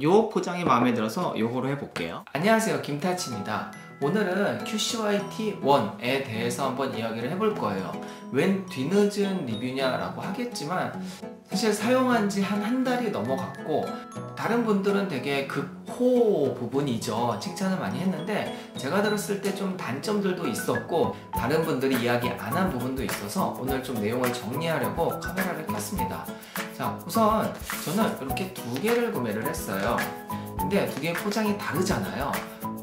요 포장이 마음에 들어서 요거로 해볼게요. 안녕하세요, 김타치입니다. 오늘은 QCYT1에 대해서 한번 이야기를 해볼 거예요. 웬 뒤늦은 리뷰냐라고 하겠지만 사실 사용한 지 한 달이 넘어갔고 다른 분들은 되게 극호 부분이죠. 칭찬을 많이 했는데 제가 들었을 때 좀 단점들도 있었고 다른 분들이 이야기 안 한 부분도 있어서 오늘 좀 내용을 정리하려고 카메라를 켰습니다. 자, 우선 저는 이렇게 두 개를 구매를 했어요. 근데 두 개의 포장이 다르잖아요.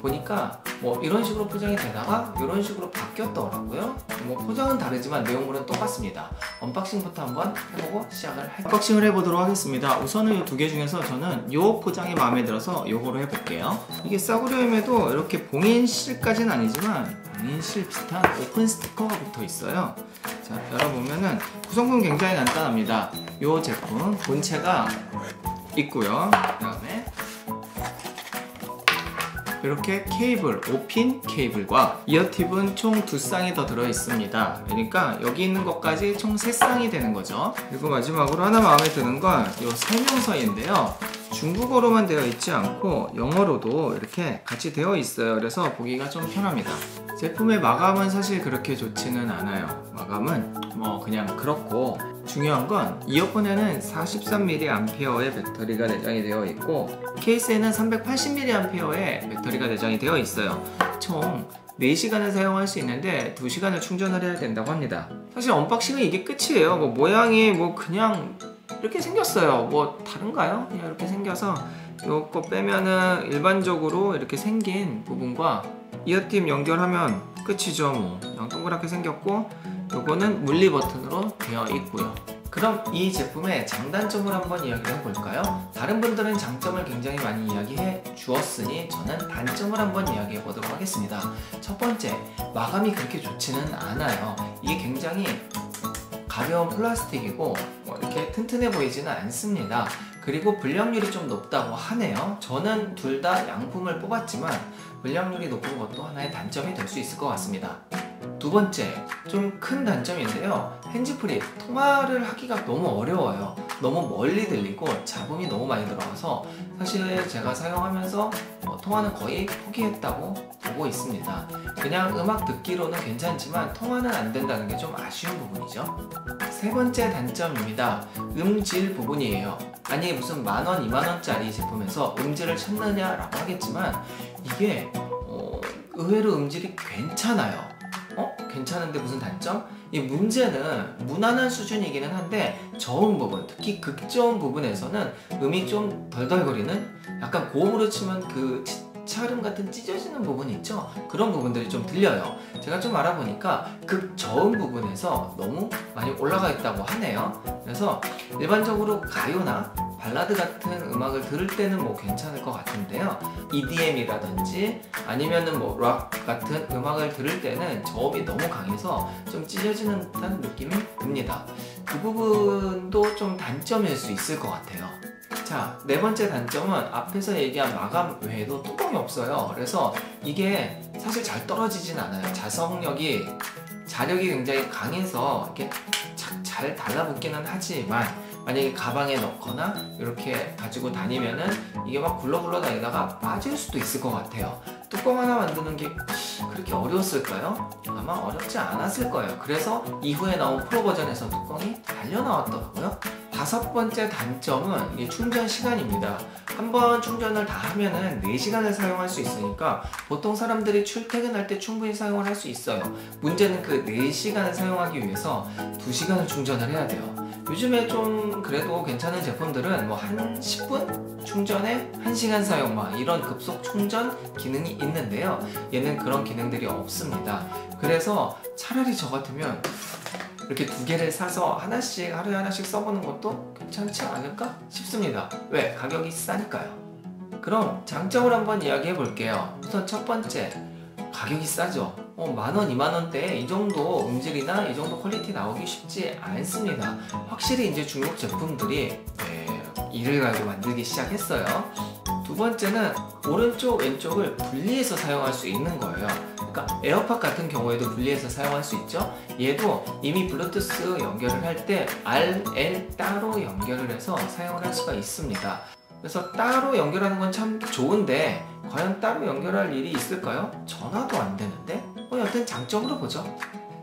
보니까 뭐 이런 식으로 포장이 되다가 이런 식으로 바뀌었더라고요. 뭐 포장은 다르지만 내용물은 똑같습니다. 언박싱부터 한번 해보고 시작을 할게요. 언박싱을 해보도록 하겠습니다. 우선은 이 두 개 중에서 저는 이 포장이 마음에 들어서 이거로 해볼게요. 이게 싸구려임에도 이렇게 봉인실까지는 아니지만 봉인실 비슷한 오픈 스티커가 붙어 있어요. 자, 열어보면은 구성품 굉장히 간단합니다. 이 제품 본체가 있고요. 그 다음에 이렇게 케이블, 5핀 케이블과 이어팁은 총 2쌍이 더 들어있습니다. 그러니까 여기 있는 것까지 총 3쌍이 되는 거죠. 그리고 마지막으로 하나 마음에 드는 건 이 설명서인데요. 중국어로만 되어 있지 않고 영어로도 이렇게 같이 되어 있어요. 그래서 보기가 좀 편합니다. 제품의 마감은 사실 그렇게 좋지는 않아요. 마감은 뭐 그냥 그렇고 중요한 건 이어폰에는 43mAh의 배터리가 내장이 되어 있고 케이스에는 380mAh의 배터리가 내장이 되어 있어요. 총 4시간을 사용할 수 있는데 2시간을 충전을 해야 된다고 합니다. 사실 언박싱은 이게 끝이에요. 뭐 모양이 뭐 그냥 이렇게 생겼어요. 뭐 다른가요? 그냥 이렇게 생겨서 요거 빼면은 일반적으로 이렇게 생긴 부분과 이어팁 연결하면 끝이죠. 뭐 그냥 동그랗게 생겼고 요거는 물리 버튼으로 되어 있고요. 그럼 이 제품의 장단점을 한번 이야기를 해볼까요? 다른 분들은 장점을 굉장히 많이 이야기해 주었으니 저는 단점을 한번 이야기해 보도록 하겠습니다. 첫 번째, 마감이 그렇게 좋지는 않아요. 이게 굉장히 가벼운 플라스틱이고 이렇게 튼튼해 보이지는 않습니다. 그리고 불량률이 좀 높다고 하네요. 저는 둘 다 양품을 뽑았지만 불량률이 높은 것도 하나의 단점이 될 수 있을 것 같습니다. 두 번째, 좀 큰 단점인데요. 핸즈프리, 통화를 하기가 너무 어려워요. 너무 멀리 들리고 잡음이 너무 많이 들어가서 사실 제가 사용하면서 통화는 거의 포기했다고 보고 있습니다. 그냥 음악 듣기로는 괜찮지만 통화는 안 된다는 게 좀 아쉬운 부분이죠. 세 번째 단점입니다. 음질 부분이에요. 아니 무슨 만원, 2만원짜리 제품에서 음질을 찾느냐라고 하겠지만 이게 의외로 음질이 괜찮아요. 괜찮은데 무슨 단점? 이 문제는 무난한 수준이기는 한데 저음 부분, 특히 극저음 부분에서는 음이 좀 덜덜거리는 약간 고음으로 치면 그 차름 같은 찢어지는 부분이 있죠? 그런 부분들이 좀 들려요. 제가 좀 알아보니까 극저음 부분에서 너무 많이 올라가 있다고 하네요. 그래서 일반적으로 가요나 발라드 같은 음악을 들을 때는 뭐 괜찮을 것 같은데요. EDM이라든지 아니면은 뭐 락 같은 음악을 들을 때는 저음이 너무 강해서 좀 찢어지는 듯한 느낌이 듭니다. 그 부분도 좀 단점일 수 있을 것 같아요. 자, 네 번째 단점은 앞에서 얘기한 마감 외에도 뚜껑이 없어요. 그래서 이게 사실 잘 떨어지진 않아요. 자력이 굉장히 강해서 이렇게 잘 달라붙기는 하지만 만약에 가방에 넣거나 이렇게 가지고 다니면은 이게 막 굴러굴러 다니다가 빠질 수도 있을 것 같아요. 뚜껑 하나 만드는 게 그렇게 어려웠을까요? 아마 어렵지 않았을 거예요. 그래서 이후에 나온 프로 버전에서 뚜껑이 달려 나왔더라고요. 다섯 번째 단점은 이게 충전 시간입니다. 한번 충전을 다 하면은 4시간을 사용할 수 있으니까 보통 사람들이 출퇴근할 때 충분히 사용을 할 수 있어요. 문제는 그 4시간을 사용하기 위해서 2시간을 충전을 해야 돼요. 요즘에 좀 그래도 괜찮은 제품들은 뭐 한 10분 충전에 1시간 사용 막 이런 급속 충전 기능이 있는데요. 얘는 그런 기능들이 없습니다. 그래서 차라리 저 같으면 이렇게 두 개를 사서 하루에 하나씩 써보는 것도 괜찮지 않을까 싶습니다. 왜? 가격이 싸니까요. 그럼 장점을 한번 이야기해 볼게요. 우선 첫 번째, 가격이 싸죠. 만원, 2만원대에 이 정도 음질이나 이 정도 퀄리티 나오기 쉽지 않습니다. 확실히 이제 중국 제품들이 이를 가지고 만들기 시작했어요. 두 번째는 오른쪽, 왼쪽을 분리해서 사용할 수 있는 거예요. 그러니까 에어팟 같은 경우에도 분리해서 사용할 수 있죠. 얘도 이미 블루투스 연결을 할 때 R, L 따로 연결을 해서 사용을 할 수가 있습니다. 그래서 따로 연결하는 건 참 좋은데 과연 따로 연결할 일이 있을까요? 전화도 안 되는데? 여튼 장점으로 보죠.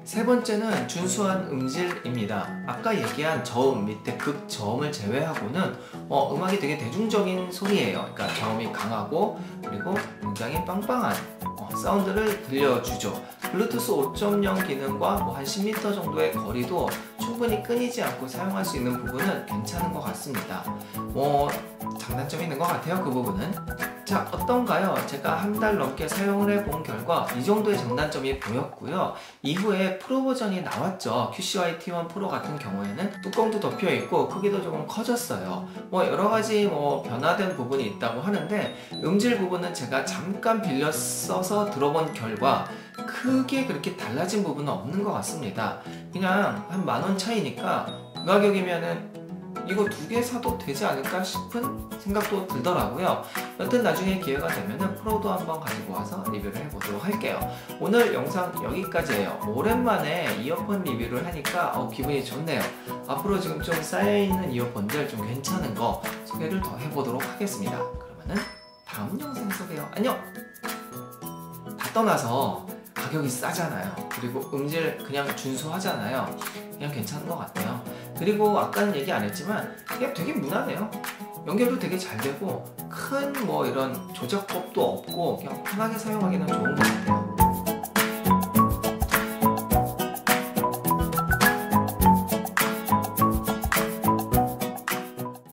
세 번째는 준수한 음질입니다. 아까 얘기한 저음 밑에 극저음을 제외하고는 음악이 되게 대중적인 소리예요. 그러니까 저음이 강하고 그리고 굉장히 빵빵한 사운드를 들려주죠. 블루투스 5.0 기능과 한 10m 정도의 거리도 충분히 끊이지 않고 사용할 수 있는 부분은 괜찮은 것 같습니다. 장단점이 있는 것 같아요, 그 부분은. 자, 어떤가요? 제가 한 달 넘게 사용을 해본 결과 이 정도의 장단점이 보였고요. 이후에 프로 버전이 나왔죠. QCY T1 프로 같은 경우에는 뚜껑도 덮여 있고 크기도 조금 커졌어요. 여러 가지 변화된 부분이 있다고 하는데 음질 부분은 제가 잠깐 빌려 써서 들어본 결과 크게 그렇게 달라진 부분은 없는 것 같습니다. 그냥 한 10,000원 차이니까 그 가격이면은 이거 2개 사도 되지 않을까 싶은 생각도 들더라고요. 여튼 나중에 기회가 되면은 프로도 한번 가지고 와서 리뷰를 해보도록 할게요. 오늘 영상 여기까지예요. 오랜만에 이어폰 리뷰를 하니까 기분이 좋네요. 앞으로 지금 좀 쌓여있는 이어폰들 좀 괜찮은 거 소개를 더 해보도록 하겠습니다. 그러면은 다음 영상에서 봬요. 안녕! 다 떠나서 가격이 싸잖아요. 그리고 음질 그냥 준수하잖아요. 그냥 괜찮은 것 같아요. 그리고 아까는 얘기 안 했지만 그냥 되게 무난해요. 연결도 되게 잘 되고 큰 이런 조작법도 없고 그냥 편하게 사용하기는 좋은 것 같아요.